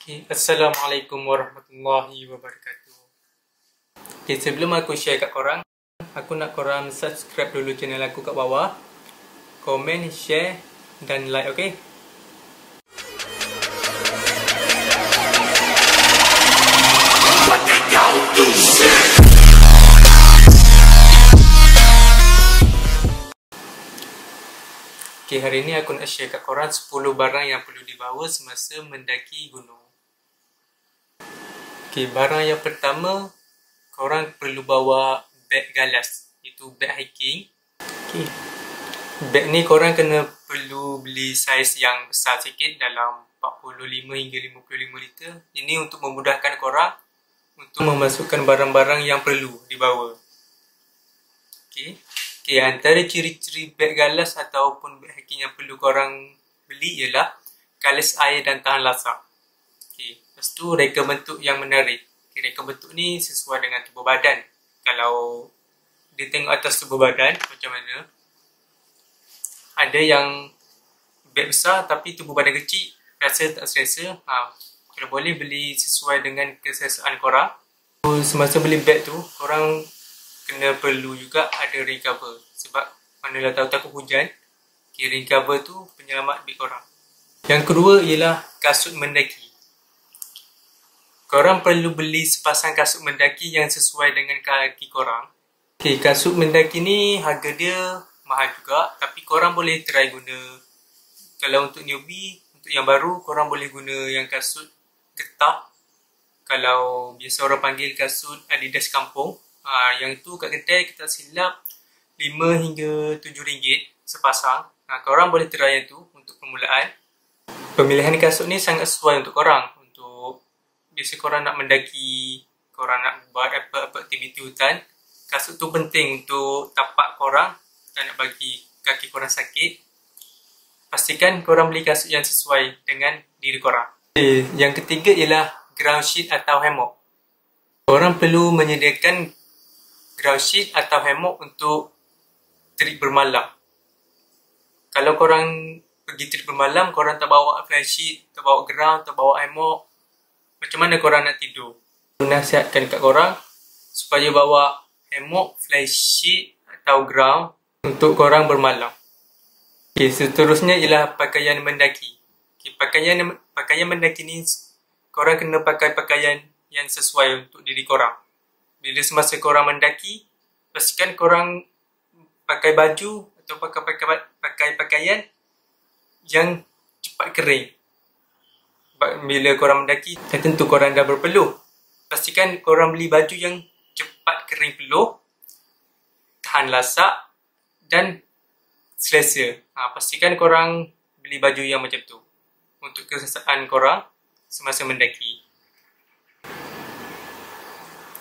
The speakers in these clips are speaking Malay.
Okay. Assalamualaikum warahmatullahi wabarakatuh. Okay, sebelum aku share kat korang, aku nak korang subscribe dulu channel aku kat bawah, komen, share dan like, okay? Okay, hari ni aku nak share kat korang 10 barang yang perlu dibawa semasa mendaki gunung. Okay, barang yang pertama, korang perlu bawa beg galas, iaitu beg hiking. Okay. Beg ni korang perlu beli saiz yang besar sikit, dalam 45 hingga 55 liter. Ini untuk memudahkan korang untuk memasukkan barang-barang yang perlu dibawa. Okay. Okay, antara ciri-ciri beg galas ataupun beg hiking yang perlu korang beli ialah galas air dan tahan lasak. Okay. Lepas tu reka bentuk yang menarik. Okay, reka bentuk ni sesuai dengan tubuh badan. Kalau dia tengok atas tubuh badan macam mana, ada yang beg besar tapi tubuh badan kecil, rasa tak selesa. Kalau boleh beli sesuai dengan keselesaan korang. Semasa beli beg tu, korang kena perlu juga ada rain cover. Sebab manalah tahu takut hujan, rain cover tu penyelamat beg korang. Yang kedua ialah kasut mendaki. Korang perlu beli sepasang kasut mendaki yang sesuai dengan kaki korang. Okay, kasut mendaki ni harga dia mahal juga, tapi korang boleh try guna. Kalau untuk newbie, untuk yang baru, korang boleh guna yang kasut getah. Kalau biasa orang panggil kasut Adidas kampung. Yang tu kat kedai kita silap 5 hingga 7 ringgit sepasang. Korang boleh try yang tu untuk permulaan. Pemilihan kasut ni sangat sesuai untuk korang. Untuk biasa korang nak mendaki, korang nak buat apa-apa aktiviti hutan, kasut tu penting untuk tapak korang. Tak nak bagi kaki korang sakit. Pastikan korang beli kasut yang sesuai dengan diri korang. Yang ketiga ialah ground sheet atau hammock. Korang perlu menyediakan ground sheet atau hammock untuk trip bermalam. Kalau korang pergi trip bermalam, korang tak bawa fly sheet, tak bawa ground, tak bawa hammock, macam mana korang nak tidur? Nasihatkan kat korang supaya bawa hammock, fly sheet atau ground untuk korang bermalam. Okay, seterusnya ialah pakaian mendaki. Okay, pakaian mendaki ni korang kena pakai pakaian yang sesuai untuk diri korang. Bila semasa korang mendaki, pastikan korang pakai baju atau pakai pakaian yang cepat kering. Bila korang mendaki, tentu korang dah berpeluh. Pastikan korang beli baju yang cepat kering peluh, tahan lasak dan selesa. Pastikan korang beli baju yang macam tu untuk keselesaan korang semasa mendaki.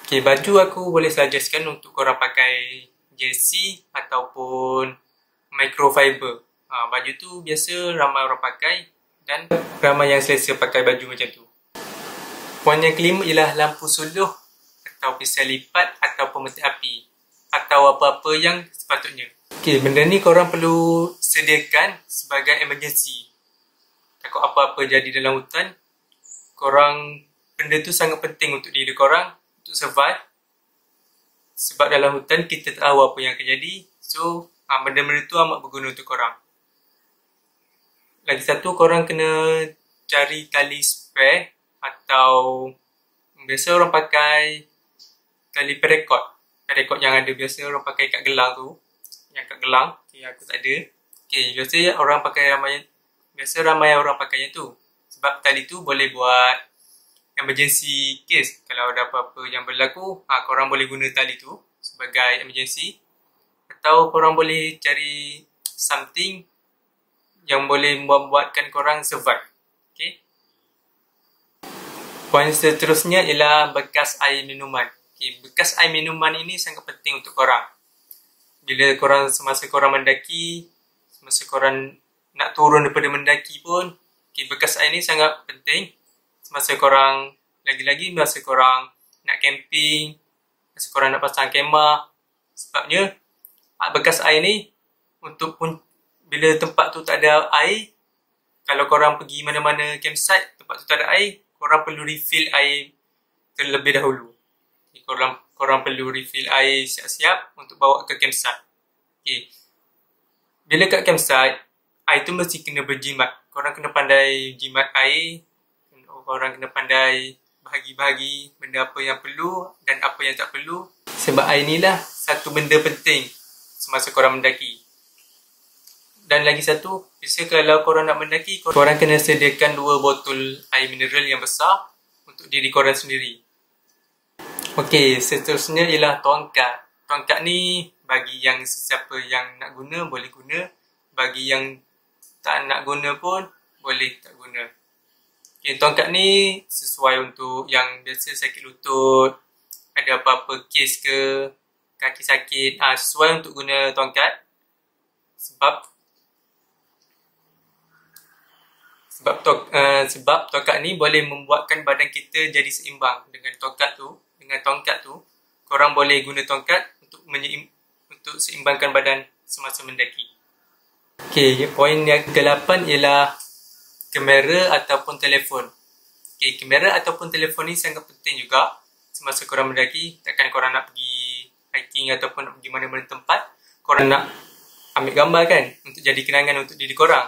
Okay, baju aku boleh suggestkan untuk korang pakai jersey ataupun microfiber. Baju tu biasa ramai orang pakai dan ramai yang selesa pakai baju macam tu. Poin yang kelima ialah lampu suluh atau pisau lipat atau pemetik api atau apa-apa yang sepatutnya. Okay, benda ni korang perlu sediakan sebagai emergency. Takut apa-apa jadi dalam hutan, benda tu sangat penting untuk diri korang, untuk survive. Sebab dalam hutan kita tak tahu apa yang akan jadi. So, benda-benda tu amat berguna untuk korang. Lagi satu, korang kena cari tali spare atau biasa orang pakai tali paracord. Paracord yang ada biasa orang pakai kat gelang tu. Yang kat gelang, aku tak ada. Okay, biasa ramai orang pakai yang tu. Sebab tali tu boleh buat emergency case. Kalau ada apa-apa yang berlaku, korang boleh guna tali tu sebagai emergency. Atau korang boleh cari something yang boleh membuatkan korang survive. Okay. Poin seterusnya ialah bekas air minuman. Okay, bekas air minuman ini sangat penting untuk korang. Bila semasa korang mendaki, semasa korang nak turun daripada mendaki pun, bekas air ni sangat penting. Semasa korang, lagi-lagi masa korang nak camping, masa korang nak pasang kemah. Sebabnya, bekas air ni, bila tempat tu tak ada air, kalau korang pergi mana-mana campsite, tempat tu tak ada air, korang perlu refill air terlebih dahulu. Okay, korang perlu refill air siap-siap untuk bawa ke campsite. Okay. Bila kat campsite, air tu mesti kena berjimat. Korang kena pandai jimat air. Korang kena pandai bahagi-bahagi benda apa yang perlu dan apa yang tak perlu. Sebab air ni lah satu benda penting semasa korang mendaki. Dan lagi satu, biasa kalau korang nak mendaki, korang kena sediakan 2 botol air mineral yang besar untuk diri korang sendiri. Okey, seterusnya ialah tongkat. Tongkat ni bagi yang sesiapa yang nak guna, boleh guna. Bagi yang tak nak guna pun, boleh tak guna. Okay, tongkat ni sesuai untuk yang biasa sakit lutut, ada apa-apa kes ke, kaki sakit, sesuai untuk guna tongkat. Sebab tongkat ni boleh membuatkan badan kita jadi seimbang. Dengan tongkat tu, korang boleh guna tongkat untuk seimbangkan badan semasa mendaki. Okay, poin yang ke-8 ialah kamera ataupun telefon. Okay, kamera ataupun telefon ni sangat penting juga semasa korang mendaki. Takkan korang nak pergi hiking ataupun nak pergi mana-mana tempat, korang nak ambil gambar kan, untuk jadi kenangan untuk diri korang.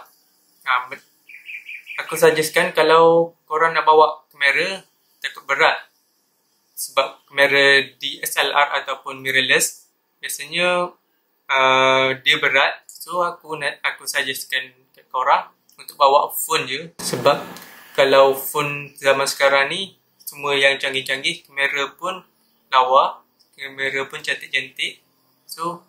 Aku suggestkan kalau korang nak bawa kamera, takut berat. Sebab kamera DSLR ataupun mirrorless, biasanya dia berat. So aku suggestkan kat korang untuk bawa phone je. Sebab kalau phone zaman sekarang ni, semua yang canggih-canggih, kamera pun lawa, kamera pun cantik-cantik. So,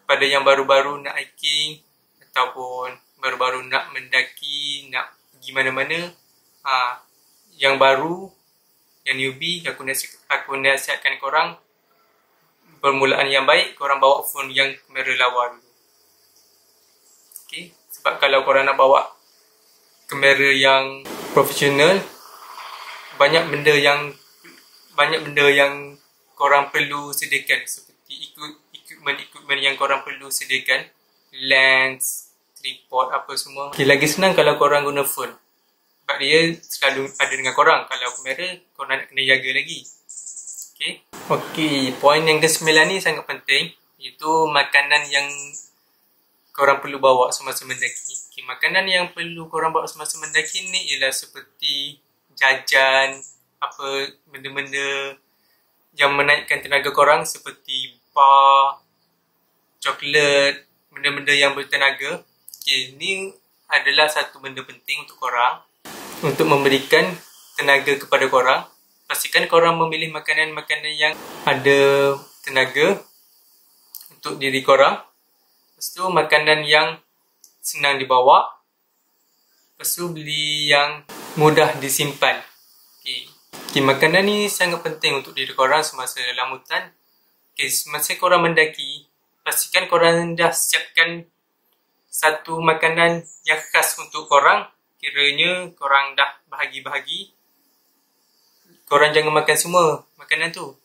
pada yang baru-baru nak hiking ataupun baru-baru nak mendaki, nak pergi mana-mana, yang baru, yang newbie, aku nasihatkan korang, permulaan yang baik, korang bawa phone yang kamera lawa dulu. Okay. Sebab kalau korang nak bawa kamera yang profesional, banyak benda yang korang perlu sediakan, seperti equipment yang korang perlu sediakan, lens, tripod, apa semua. Okay, lagi senang kalau korang guna phone. Sebab dia selalu ada dengan korang. Kalau kamera, korang nak kena jaga lagi. Okay, poin yang ke-9 ni sangat penting, iaitu makanan yang korang perlu bawa semasa mendaki. Okay, makanan yang perlu korang bawa semasa mendaki ni ialah seperti jajan, apa benda-benda yang menaikkan tenaga korang seperti bar, coklat, benda-benda yang bertenaga. Okay, ni adalah satu benda penting untuk korang untuk memberikan tenaga kepada korang. Pastikan korang memilih makanan-makanan yang ada tenaga untuk diri korang. Lepas tu makanan yang senang dibawa. Lepas tu beli yang mudah disimpan. Okay, makanan ni sangat penting untuk diri korang semasa dalam hutan. Okay, semasa korang mendaki, pastikan korang dah siapkan satu makanan yang khas untuk korang. Kiranya korang dah bahagi-bahagi. Korang jangan makan semua makanan tu.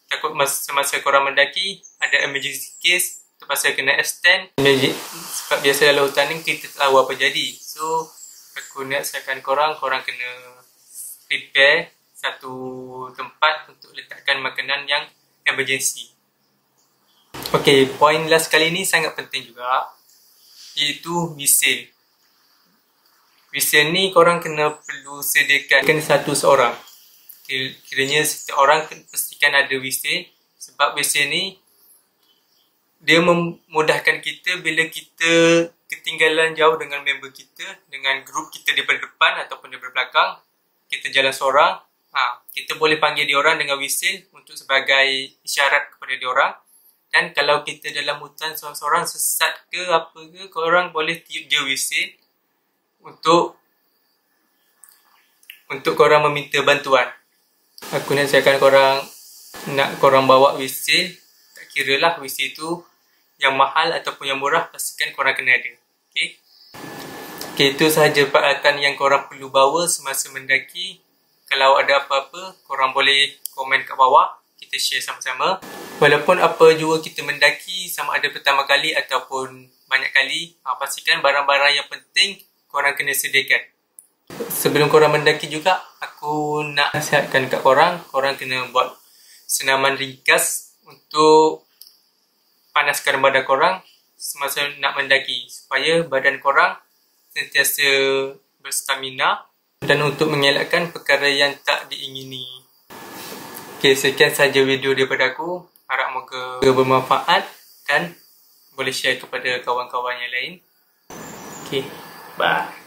Takut semasa korang mendaki, ada emergency case, terpaksa kena extend. Sebab biasa dalam hutan ni kita tak tahu apa jadi. So, aku nasihatkan korang kena prepare satu tempat untuk letakkan makanan yang emergency. Okay, poin last kali ni sangat penting juga, iaitu wisil. Wisil ni korang perlu sediakan satu seorang. Kiranya setiap orang pastikan ada wisil. Sebab wisil ni dia memudahkan kita bila kita ketinggalan jauh dengan member kita, dengan grup kita di depan ataupun di belakang, kita jalan seorang, kita boleh panggil diorang dengan wisil untuk sebagai isyarat kepada diorang. Dan kalau kita dalam hutan seorang-seorang sesat ke apa ke, korang boleh tiup je wisil untuk korang meminta bantuan. Aku nasihatkan korang, nak korang bawa wisil, tak kira lah wisil tu yang mahal ataupun yang murah, pastikan korang kena ada. Okay, itu sahaja peralatan yang korang perlu bawa semasa mendaki. Kalau ada apa-apa, korang boleh komen kat bawah, kita share sama-sama. Walaupun apa jua kita mendaki, sama ada pertama kali ataupun banyak kali, pastikan barang-barang yang penting korang kena sediakan. Sebelum korang mendaki juga, aku nak nasihatkan kat korang, korang kena buat senaman ringkas untuk panaskan badan korang semasa nak mendaki, supaya badan korang sentiasa berstamina dan untuk mengelakkan perkara yang tak diingini. Okay, sekian saja video daripada aku. Harap moga bermanfaat dan boleh share kepada kawan-kawan yang lain. Okay, bye.